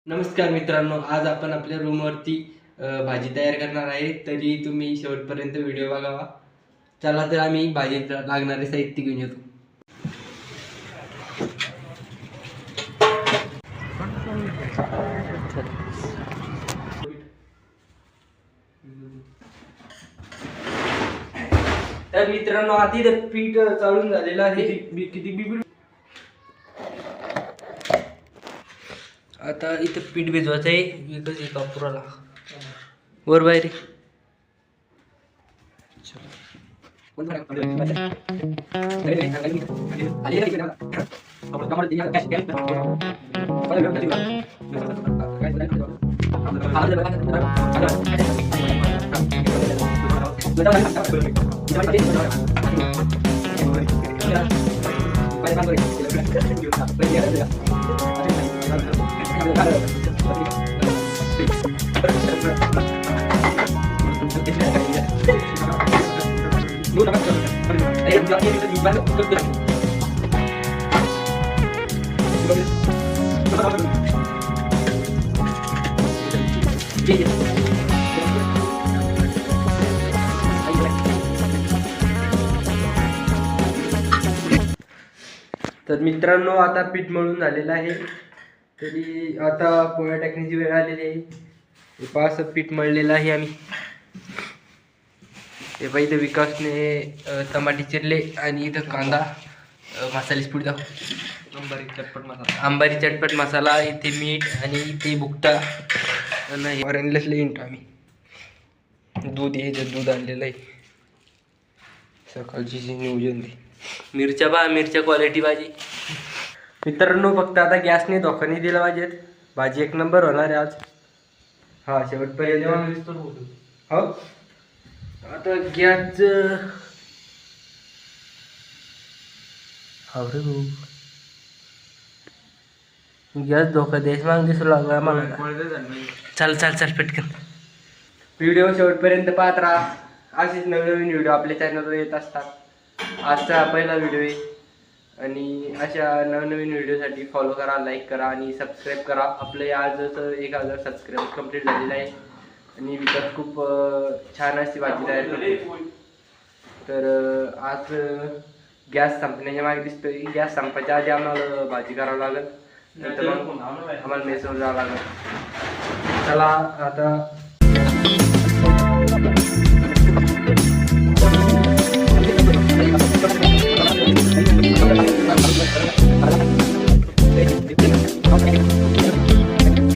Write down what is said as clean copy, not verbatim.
नमस्कार मित्रांनो, आज आपण आपल्या रूमवरती भाजी तयार करणार आहे. तरी तुम्ही शेवटपर्यंत व्हिडिओ बघावा. चला तर आम्ही भाजीला लागणारे साहित्य घेऊन येतो. तर मित्रांनो, आधी पीठ चालून झालेलं आहे. किती आता इथं पीठ भिजवायचं आहे. विकत येतो पुराला वर बाहेर तर मित्रांनो, आता पीठ मळून झालेलं आहे. तरी आता पोळ्या टाकण्याची वेळ आलेली आहे. हे पहा, असं पीठ मळलेलं आहे आम्ही. हे पहा, इथं विकासने टमाटे चिरले आणि इथं कांदा मसाल्याची पुडी दाखव. अंबारी चटपट मसाला, इथे मीठ आणि इथे बुकटा आणि ऑरेंजला इंट आम्ही दूध, हे दूध आणलेलं आहे सकाळची जी नियोजन ती. मिरच्या पहा, मिरच्या क्वालिटी भाजी. मित्रांनो, फक्त आता गॅसने धोका नाही दिला पाहिजेत. भाजी एक नंबर होणार आहे आज. हा, शेवटपर्यंत हो. आता गॅस गॅस धोका द्यायच माग दिसू लागला आम्हाला. चल पटकन व्हिडिओ शेवटपर्यंत पाहत राहा. असेच नवीन व्हिडिओ आपल्या चॅनलवर येत असतात. आजचा पहिला व्हिडिओ आहे आणि अशा नवनवीन व्हिडिओसाठी फॉलो करा, लाईक करा आणि सबस्क्राईब करा. आपले आजच 1000 सबस्क्राईब कंप्लीट झालेलं आहे आणि विकत खूप छान अशी भाजी तयार करतो. तर आज गॅस संपण्याच्या मागे दिसतोय. गॅस संपायच्या आधी आम्हाला भाजी करावं लागेल, नंतर मग आम्हाला मेसवर जावं लागेल. चला आता